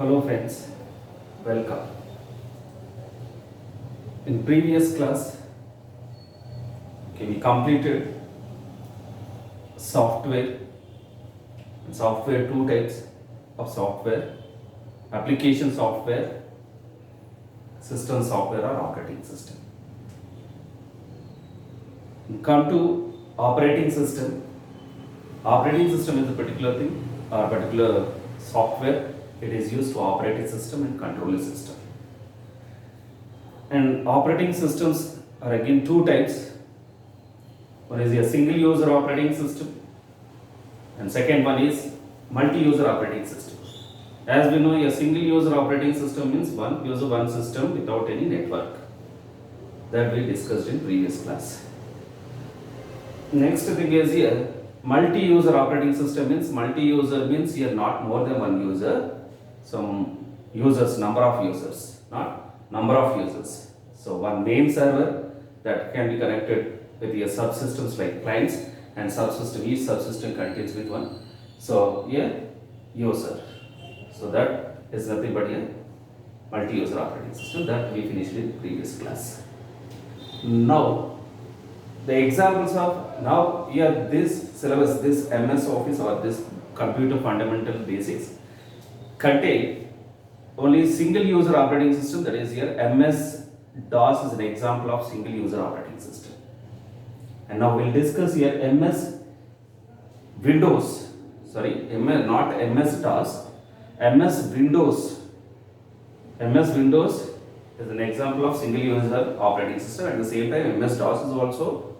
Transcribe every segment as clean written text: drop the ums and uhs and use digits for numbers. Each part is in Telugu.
Hello friends, welcome. In previous class, we completed software. Software, two types of software: application software, system software or operating system. Come to operating system. Operating system is a particular thing or particular software. It is used to operate a system and control a system. And operating systems are again two types. One is a single user operating system and second one is multi-user operating system. As we know, a single user operating system means one user, one system without any network. That we discussed in previous class. Next thing is here, multi-user operating system means here not more than one user, some users, number of users, not number of users. So one main server that can be connected with your subsystems like clients and subsystem, each subsystem contains with one. So here user. So that is nothing but a multi-user operating system that we finished in previous class. Now the examples of now here this syllabus, this MS Office or this computer fundamental basics contain only single user operating system, that is here MS DOS is an example of single user operating system. And now we'll discuss here MS Windows, not MS DOS, MS Windows. MS Windows is an example of single user operating system. At the same time, MS DOS is also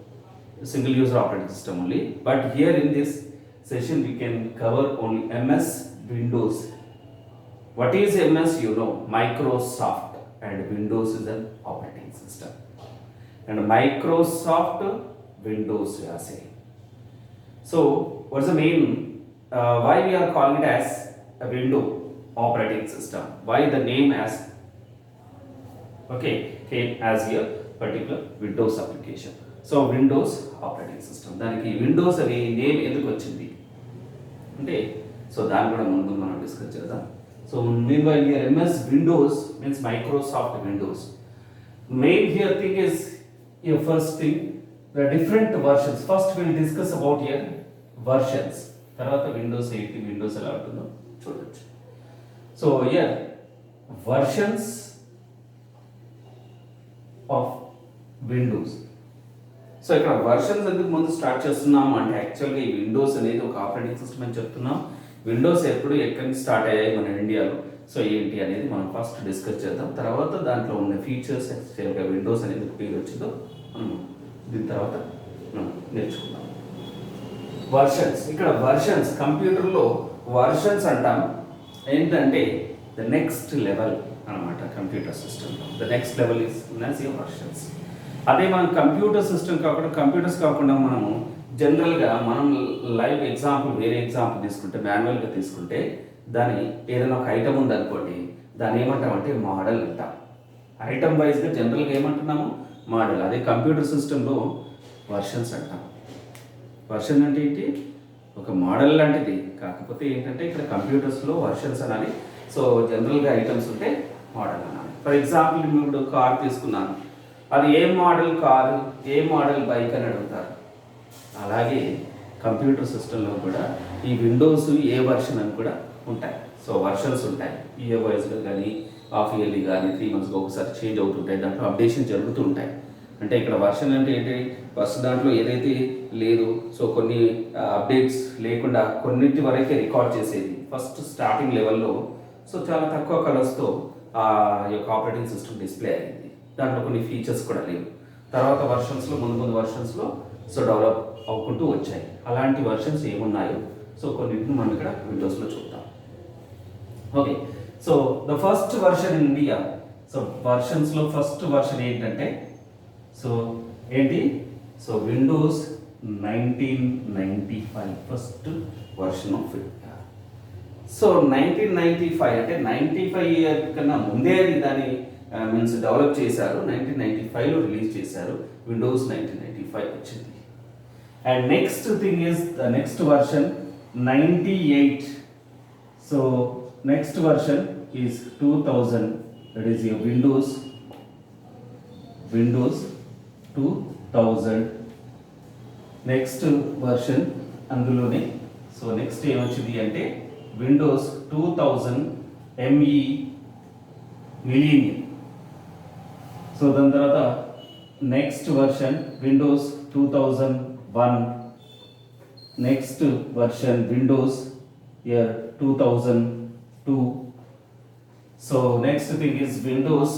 a single user operating system only. But here in this session, we can cover only MS Windows. What is MS? You know, Microsoft, and Windows is an operating system. And Microsoft Windows, we are saying. So, what's the main? Why we are calling it as a window operating system? Why the name as came as a particular Windows application? So, Windows operating system. దానికి విండోస్ అనే నేమ్ ఎందుకు వచ్చింది అంటే సో దాన్ని కూడా ముందు మనం డిస్కస్ చేద్దాం. So meanwhile here MS Windows means Microsoft Windows. Main here thing is here first thing the different versions. First we'll discuss about here versions. తర్వాత Windows 8 Windows ఎలా ఉంటుందో చూడొచ్చు. So here versions of Windows. So ఇక్కడ వర్షన్స్ ఎందుకు ముందు స్టార్ట్ చేస్తున్నాము అంటే యాక్చువల్గా ఈ విండోస్ అనేది ఒక ఆపరేటింగ్ సిస్టమ్ అని చెప్తున్నాం. విండోస్ ఎప్పుడు ఎక్కడి నుంచి స్టార్ట్ అయ్యాయి మన ఇండియాలో, సో ఏంటి అనేది మనం ఫస్ట్ డిస్కస్ చేద్దాం. తర్వాత దాంట్లో ఉన్న ఫీచర్స్ యాక్చువల్గా విండోస్ అనేది పేరు వచ్చిందో మనం దీని తర్వాత మనం నేర్చుకుందాం. వర్షన్స్, ఇక్కడ వర్షన్స్ కంప్యూటర్లో వర్షన్స్ అంటాం ఏంటంటే ద నెక్స్ట్ లెవెల్ అనమాట. కంప్యూటర్ సిస్టమ్లో the next level is versions. అదే మనం కంప్యూటర్స్ కాకుండా మనము జనరల్గా మనం లైవ్ ఎగ్జాంపుల్ వేరే ఎగ్జాంపుల్ తీసుకుంటే మాన్యువల్గా తీసుకుంటే దాని ఏదైనా ఒక ఐటమ్ ఉందనుకోండి, దాన్ని ఏమంటామంటే మోడల్ అంటాం. ఐటమ్ వైజ్గా జనరల్గా ఏమంటున్నాము మోడల్. అదే కంప్యూటర్ సిస్టంలో వర్షన్స్ అంటాం. వర్షన్ అంటే ఏంటి? ఒక మోడల్ లాంటిది. కాకపోతే ఏంటంటే ఇక్కడ కంప్యూటర్స్లో వర్షన్స్ అనాలి. సో జనరల్గా ఐటమ్స్ ఉంటే మోడల్ అనాలి. ఫర్ ఎగ్జాంపుల్ ఇప్పుడు కార్ తీసుకున్నాను, అది ఏ మోడల్ కారు, ఏ మోడల్ బైక్ అని అడుగుతారు. అలాగే కంప్యూటర్ సిస్టంలో కూడా ఈ విండోస్ ఏ వర్షన్ అని కూడా ఉంటాయి. సో వర్షన్స్ ఉంటాయి. ఇయర్ వైజ్గా కానీ హాఫ్ ఇయర్లీ కానీ 3 monthsకి ఒకసారి చేంజ్ అవుతుంటాయి. దాంట్లో అప్డేషన్ జరుగుతూ ఉంటాయి. అంటే ఇక్కడ వర్షన్ అంటే ఏంటి? ఫస్ట్ దాంట్లో ఏదైతే లేదు, సో కొన్ని అప్డేట్స్ లేకుండా కొన్నింటి వరకే రికార్డ్ చేసేది ఫస్ట్ స్టార్టింగ్ లెవెల్లో. సో చాలా తక్కువ కలర్స్తో ఆ యొక్క ఆపరేటింగ్ సిస్టమ్ డిస్ప్లే అయింది. దాంట్లో కొన్ని ఫీచర్స్ కూడా లేవు. తర్వాత వర్షన్స్లో ముందు వర్షన్స్లో సో డెవలప్ అవుకుంటూ వచ్చాయి. అలాంటి వర్షన్స్ ఏమున్నాయో సో కొన్నింటిని మనం ఇక్కడ విండోస్లో చూద్దాం. Okay, so the first version in India. So వర్షన్స్లో ఫస్ట్ వర్షన్ ఏంటంటే సో ఏంటి? So Windows 1995 first version of India. So 1995 అంటే 95 ఇయర్ కన్నా ముందే దాన్ని మీన్స్ డెవలప్ చేశారు. 1995లో రిలీజ్ చేశారు. విండోస్ 1995 వచ్చింది. And next thing is the next version 98. So next version is 2000, that is your Windows 2000 next version అందులోనే. సో నెక్స్ట్ ఏమొచ్చింది అంటే విండోస్ 2000 ME మిలీనియం. సో దాని తర్వాత next version Windows 2001, next version Windows year 2002. So next thing is Windows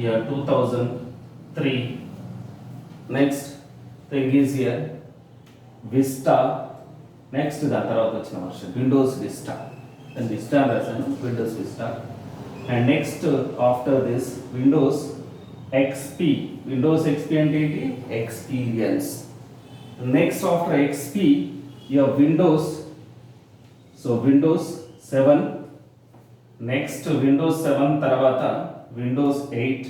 year 2003. Next thing is here Vista. Next దాని తర్వాత వచ్చిన version Windows vista. And vista రాశాను, Windows vista. And next after this Windows XP. Windows XP అంటే ఏంటి? Experience. Next after XP your Windows, so Windows 7. Next Windows 7 తర్వాత విండోస్ 8.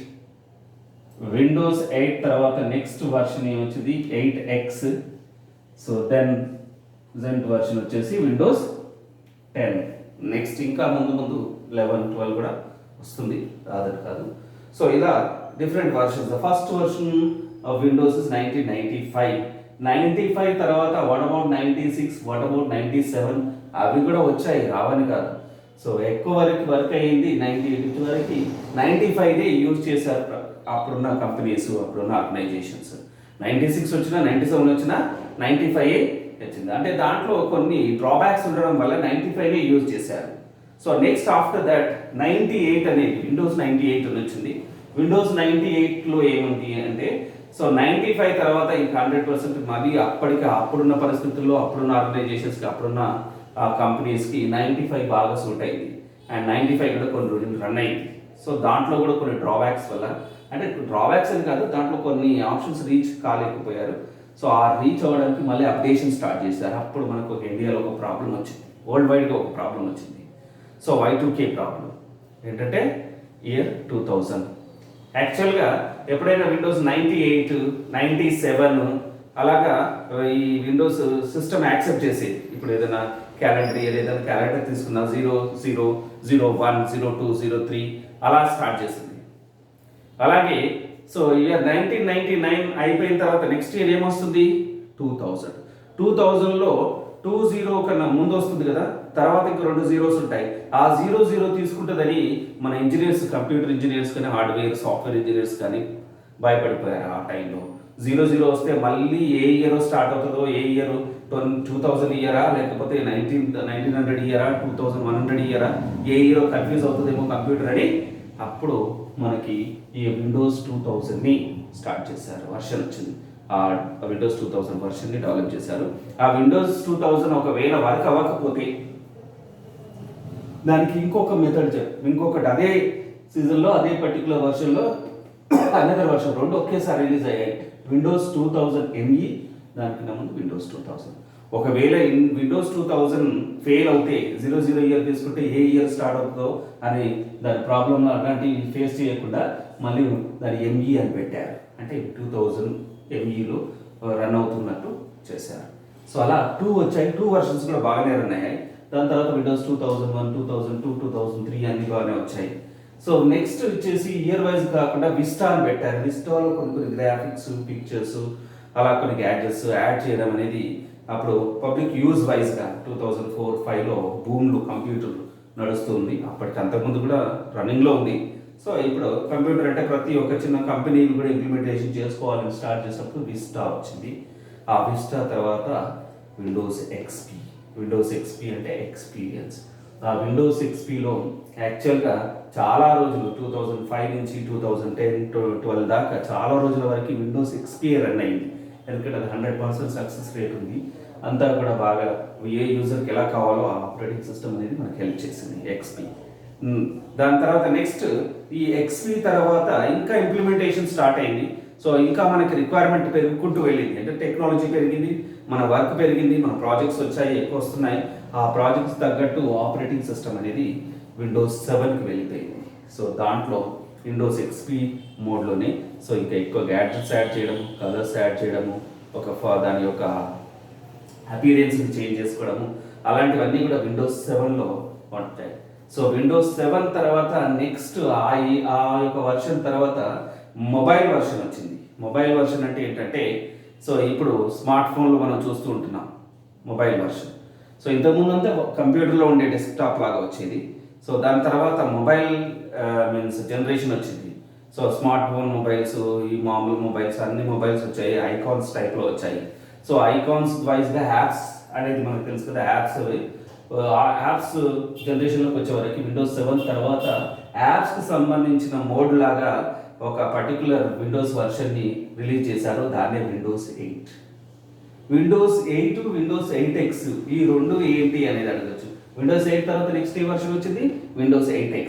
విండోస్ 8 తర్వాత నెక్స్ట్ వర్షన్ ఏమొచ్చింది 8X. So then present version వచ్చేసి విండోస్ 10. నెక్స్ట్ ఇంకా ముందు 11, 12 కూడా వస్తుంది, రాదని కాదు. సో ఇలా different versions. The first version of Windows is 1995. 95 తర్వాత వాట్ అబౌట్ 96, వాట్ అబౌట్ 97? అవి కూడా వచ్చాయి, రావని కాదు. సో ఎక్కువ వర్క్ అయ్యింది 98 వరకు. 95 యూజ్ చేశారు అప్పుడున్న కంపెనీస్, అప్పుడున్న ఆర్గనైజేషన్స్. 96 వచ్చినా 97 వచ్చినా 95 వచ్చింది. అంటే దాంట్లో కొన్ని డ్రాబ్యాక్స్ ఉండడం వల్ల 95 యూజ్ చేశారు. సో నెక్స్ట్ ఆఫ్టర్ దట్ 98 అనేది విండోస్ 98 అని వచ్చింది. విండోస్ 98లో ఏముంది అంటే, సో 95 తర్వాత ఇంకా 100% మళ్ళీ అప్పుడున్న పరిస్థితుల్లో, అప్పుడున్న ఆర్గనైజేషన్స్కి, అప్పుడున్న కంపెనీస్కి 95 బాగా సూట్ అయింది. అండ్ 95 కూడా కొన్ని రోజులు రన్ అయింది. సో దాంట్లో కూడా కొన్ని డ్రాబ్యాక్స్ వల్ల, అంటే డ్రాబ్యాక్స్ అని కాదు, దాంట్లో కొన్ని ఆప్షన్స్ రీచ్ కాలేకపోయారు. సో ఆ రీచ్ అవ్వడానికి మళ్ళీ అప్డేషన్ స్టార్ట్ చేశారు. అప్పుడు మనకు ఒక ఇండియాలో ఒక ప్రాబ్లం వచ్చింది, వరల్డ్ వైడ్గా ఒక ప్రాబ్లం వచ్చింది. సో Y2K ప్రాబ్లం ఏంటంటే ఇయర్ 2000. యాక్చువల్గా ఎప్పుడైనా విండోస్ 98, 97 అలాగా ఈ విండోస్ సిస్టమ్ యాక్సెప్ట్ చేసేది. ఇప్పుడు ఏదైనా క్యాలెండర్ ఇయర్, ఏదైనా క్యాలెండర్ తీసుకున్నా 00, 01, 02, 03 అలా స్టార్ట్ చేసింది. అలాగే సో ఇయర్ 1999 అయిపోయిన తర్వాత నెక్స్ట్ ఇయర్ ఏమొస్తుంది 2000. 2000లో 20 కన్నా ముందు వస్తుంది కదా, తర్వాత ఇంకా 2 zeros ఉంటాయి. ఆ 00 తీసుకుంటుందని మన ఇంజనీర్స్, కంప్యూటర్ ఇంజనీర్స్ కానీ, హార్డ్వేర్ సాఫ్ట్వేర్ ఇంజనీర్స్ కానీ భయపడిపోయారు ఆ టైంలో. 00 వస్తే మళ్ళీ ఏ ఇయర్ స్టార్ట్ అవుతుందో, ఏ ఇయర్ 2000 ఇయరా లేకపోతే 1900 ఇయరా, 2100 ఇయరా, ఏ ఇయర్ కన్ఫ్యూజ్ అవుతుందేమో కంప్యూటర్ అని అప్పుడు మనకి ఈ విండోస్ 2000ని స్టార్ట్ చేశారు. వర్షన్ వచ్చింది, ఆ విండోస్ 2000 వర్షన్ని డెవలప్ చేశారు. ఆ విండోస్ 2000 ఒకవేళ వర్క్ అవ్వకపోతే దానికి ఇంకొక మెథడ్, ఇంకొకటి అదే సీజన్లో అదే పర్టికులర్ వర్షన్లో అనదర్ వర్షన్ 2 ఒకేసారి రిలీజ్ అయ్యాయి. విండోస్ 2000 ME, దానికన్నా ముందు విండోస్ 2000. ఒకవేళ విండోస్ 2000 ఫెయిల్ అవుతే 00 ఇయర్ తీసుకుంటే ఏ ఇయర్ స్టార్ట్ అవుతుందో అని దాని ప్రాబ్లం అలాంటివి ఫేస్ చేయకుండా మళ్ళీ దాని ME అని పెట్టారు. అంటే 2000 MEలో రన్ అవుతున్నట్టు చేశారు. సో అలా 2 వచ్చాయి. 2 వర్షన్స్ కూడా బాగానే రన్ అయ్యాయి. దాని తర్వాత విండోస్ 2001, 2002, 2003 అన్ని బాగానే వచ్చాయి. సో నెక్స్ట్ వచ్చేసి ఇయర్ వైజ్ కాకుండా విస్టా అని పెట్టారు. విస్టాలో కొన్ని గ్రాఫిక్స్, పిక్చర్స్ అలా కొన్ని గ్యాడ్జెట్స్ యాడ్ చేయడం అనేది అప్పుడు పబ్లిక్ యూజ్ వైజ్గా 2004-05లో బూమ్లు కంప్యూటర్ నడుస్తుంది. అప్పటికి అంతకుముందు కూడా రన్నింగ్లో ఉంది. సో ఇప్పుడు కంప్యూటర్ అంటే ప్రతి ఒక్క చిన్న కంపెనీలు కూడా ఇంప్లిమెంటేషన్ చేసుకోవాలని స్టార్ట్ చేసినప్పుడు విస్టా వచ్చింది. ఆ విస్టా తర్వాత విండోస్ ఎక్స్పీ. విండోస్ ఎక్స్పీ అంటే ఎక్స్పీరియన్స్. ఆ విండోస్ ఎక్స్పీలో యాక్చువల్గా చాలా రోజులు 2005 నుంచి 2010, 12 దాకా చాలా రోజుల వరకు విండోస్ ఎక్స్పీ రన్ అయింది. ఎందుకంటే అది 100% సక్సెస్ రేట్ ఉంది. అంతా కూడా బాగా ఏ యూజర్కి ఎలా కావాలో ఆ ఆపరేటింగ్ సిస్టమ్ అనేది మనకు హెల్ప్ చేసింది ఎక్స్పీ. దాని తర్వాత నెక్స్ట్ ఈ ఎక్స్పీ తర్వాత ఇంకా ఇంప్లిమెంటేషన్ స్టార్ట్ అయింది. సో ఇంకా మనకి రిక్వైర్మెంట్ పెరుగుకుంటూ వెళ్ళింది. అంటే టెక్నాలజీ పెరిగింది, మన వర్క్ పెరిగింది, మన ప్రాజెక్ట్స్ వచ్చాయి, ఎక్కువ వస్తున్నాయి. ఆ ప్రాజెక్ట్స్ తగ్గట్టు ఆపరేటింగ్ సిస్టమ్ అనేది విండోస్ 7కి వెళ్ళిపోయింది. సో దాంట్లో విండోస్ ఎక్స్పీ మోడ్లోనే సో ఇంకా ఎక్కువ గ్యాడ్జెట్స్ యాడ్ చేయడం, కలర్స్ యాడ్ చేయడము, దాని యొక్క అపీరియన్స్ని చేంజ్ చేసుకోవడము, అలాంటివన్నీ కూడా విండోస్ 7లో ఉంటాయి. సో విండోస్ 7 తర్వాత నెక్స్ట్ ఆ యొక్క వర్షన్ తర్వాత మొబైల్ వర్షన్ వచ్చింది. మొబైల్ వర్షన్ అంటే ఏంటంటే, సో ఇప్పుడు స్మార్ట్ ఫోన్లు మనం చూస్తూ ఉంటున్నాం మొబైల్ వర్షన్. సో ఇంతకుముందు అంతా కంప్యూటర్లో ఉండే డెస్క్టాప్ లాగా వచ్చేది. సో దాని తర్వాత మొబైల్ మీన్స్ జనరేషన్ వచ్చింది. సో స్మార్ట్ ఫోన్ మొబైల్స్, ఈ మామూలు మొబైల్స్, అన్ని మొబైల్స్ వచ్చాయి, ఐకాన్స్ టైప్లో వచ్చాయి. సో ఐకాన్స్ వైజ్గా యాప్స్ అనేది మనకు తెలుసు కదా, యాప్స్ జనరేషన్లోకి వచ్చే వరకు విండోస్ 7 తర్వాత యాప్స్కి సంబంధించిన మోడ్ లాగా ఒక పర్టికులర్ విండోస్ వర్షన్ని రిలీజ్ చేశారు. దాన్నే విండోస్ 8. విండోస్ 8, విండోస్ 8X ఈ రెండు ఏంటి అనేది అడగచ్చు. విండోస్ 8 తర్వాత నెక్స్ట్ ఏ వర్షన్ వచ్చింది, విండోస్ 8X.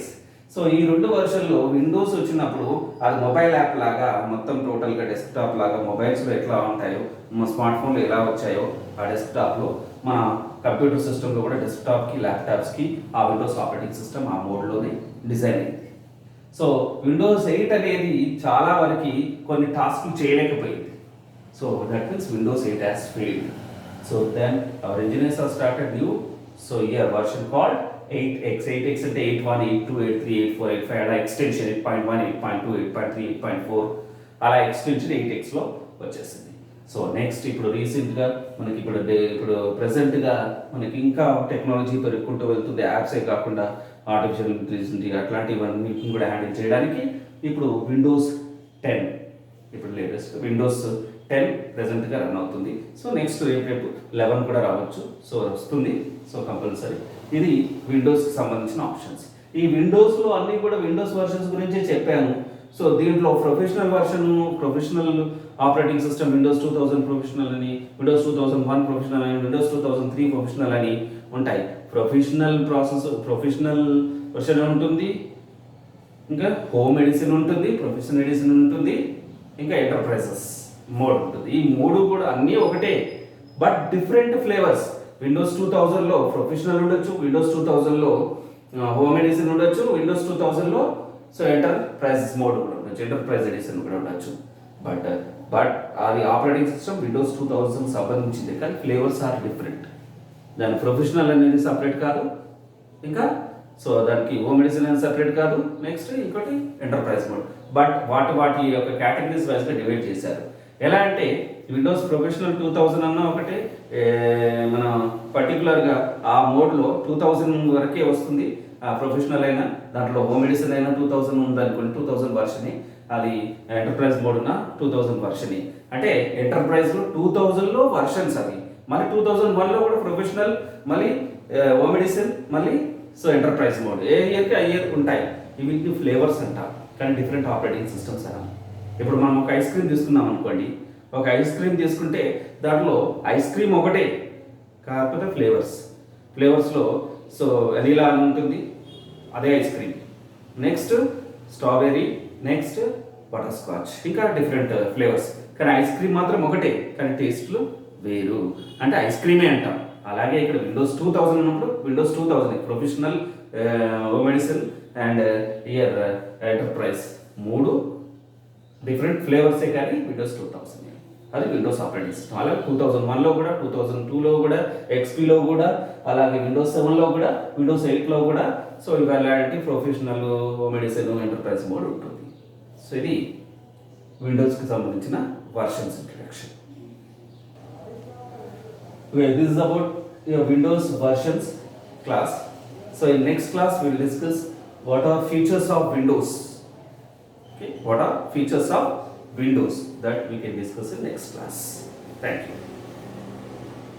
సో ఈ రెండు వర్షన్లో విండోస్ వచ్చినప్పుడు అది మొబైల్ యాప్ లాగా మొత్తం టోటల్గా డెస్క్టాప్ లాగా మొబైల్స్లో ఎట్లా ఉంటాయో, మన స్మార్ట్ ఫోన్లో ఎలా వచ్చాయో ఆ డెస్క్టాప్లో మన కంప్యూటర్ సిస్టంలో కూడా డెస్క్టాప్కి, ల్యాప్టాప్స్కి ఆ విండోస్ ఆపరేటింగ్ సిస్టమ్ ఆ మోడ్లోనే డిజైన్ అయింది. సో విండోస్ 8 అనేది చాలా వరకు కొన్ని టాస్క్లు చేయలేకపోయింది. So that means Windows 8 has failed. So then our engineers have started new year version called 8X. 8X అంటే 8.1, 8.2, 8.3, 8.4, 8.5 అలా ఎక్స్టెన్షన్ 8.1, 8.2, 8.3, 8.4 అలా ఎక్స్టెన్షన్ 8Xలో వచ్చేసింది. సో నెక్స్ట్ ఇప్పుడు రీసెంట్గా మనకి ఇప్పుడు ప్రెసెంట్గా మనకి ఇంకా టెక్నాలజీ పెరుగుకుంటూ వెళ్తుంది. యాప్సే కాకుండా ఆర్టిఫిషియల్ ఇంటెలిజెన్స్ అట్లాంటివన్నీ కూడా హ్యాండిల్ చేయడానికి ఇప్పుడు విండోస్ 10 ఇప్పుడు లేటెస్ట్ విండోస్ 10 ప్రెసెంట్గా రన్ అవుతుంది. సో నెక్స్ట్ రేపు 11 కూడా రావచ్చు. సో వస్తుంది. సో కంపల్సరీ ఇది విండోస్కి సంబంధించిన ఆప్షన్స్. ఈ విండోస్లో అన్నీ కూడా విండోస్ వర్షన్స్ గురించే చెప్పాను. సో దీంట్లో professional operating system Windows 2000 professional అని, విండోస్ 2001 ప్రొఫెషనల్ అని, విండోస్ 2003 ప్రొఫెషనల్ అని ఉంటాయి. ప్రొఫెషనల్ వర్షన్ ఉంటుంది, ఇంకా హోమ్ ఎడిషన్ ఉంటుంది, ప్రొఫెషనల్ ఎడిషన్ ఉంటుంది, ఇంకా ఎంటర్ప్రైజెస్ మోడ్ ఉంటుంది. ఈ మూడు కూడా అన్నీ ఒకటే, బట్ డిఫరెంట్ ఫ్లేవర్స్. విండోస్ 2000లో ప్రొఫెషనల్ ఉండొచ్చు, విండోస్ 2000లో హోమ్ ఎడిషన్ ఉండొచ్చు, విండోస్ 2000లో సో ఎంటర్ప్రైజెస్ మోడ్ కూడా ఉండొచ్చు, ఎంటర్ప్రైజ్ ఎడిషన్ కూడా ఉండొచ్చు. బట్ అది ఆపరేటింగ్ సిస్టమ్ విండోస్ 2000 సంబంధించింది, కానీ ఫ్లేవర్స్ ఆర్ డిఫరెంట్. దాని ప్రొఫెషనల్ అనేది సపరేట్ కాదు, ఇంకా సో దానికి హోమ్ ఎడిషన్ అనేది సపరేట్ కాదు, నెక్స్ట్ ఇంకోటి ఎంటర్ప్రైజ్ మోడ్. బట్ వాటి యొక్క కేటగిరీస్ వైజ్గా డివైడ్ చేశారు. ఎలా అంటే విండోస్ ప్రొఫెషనల్ 2000 అన్న ఒకటే, మన పర్టికులర్గా ఆ మోడ్లో 2000 వరకే వస్తుంది. ప్రొఫెషనల్ అయినా దాంట్లో హోమ్ ఎడిషన్ అయినా 2000 ఉందనుకోండి, 2000 వర్షనే. అది ఎంటర్ప్రైజ్ మోడ్ ఉన్న 2000 వర్షనే. అంటే ఎంటర్ప్రైజ్లో 2000లో వర్షన్స్ అవి, మళ్ళీ 2001లో కూడా ప్రొఫెషనల్, మళ్ళీ హోమ్ ఎడిషన్, మళ్ళీ సో ఎంటర్ప్రైజ్ మోడ్. ఏ ఇయర్కి ఆ ఇయర్ ఉంటాయి. ఇవి ఫ్లేవర్స్ అంటారు, కానీ డిఫరెంట్ ఆపరేటింగ్ సిస్టమ్స్ అలా. ఇప్పుడు మనం ఒక ఐస్ క్రీమ్ తీసుకున్నాం అనుకోండి, ఒక ఐస్ క్రీమ్ తీసుకుంటే దాంట్లో ఐస్ క్రీమ్ ఒకటే, కాకపోతే ఫ్లేవర్స్లో సో వెనీలా ఉంటుంది, అదే ice cream. Next strawberry, next butter scotch, ఇంకా డిఫరెంట్ ఫ్లేవర్స్. కానీ ఐస్ క్రీమ్ మాత్రం ఒకటే, కానీ టేస్ట్లు వేరు. అంటే ఐస్ క్రీమే అంటాం. అలాగే ఇక్కడ విండోస్ 2000 ఉన్నప్పుడు Windows 2000 professional, home edition and ఇయర్ ఎంటర్ప్రైజ్ మూడు డిఫరెంట్ ఫ్లేవర్సే, కానీ విండోస్ 2000 అది విండోస్ ఆపరేటింగ్ సిస్టమ్. అలాగే 2001లో కూడా, 2002లో కూడా, ఎక్స్పీలో కూడా, అలాగే విండోస్ 7లో కూడా, విండోస్ 8లో కూడా. సో ఇవాళ professional, home edition, enterprise mode ఉంటుంది. సో ఇది విండోస్కి సంబంధించిన versions introduction. This is about your Windows versions class. So in next class we will discuss what are features of Windows. Okay, what are features of Windows that we can discuss in next class. Thank you.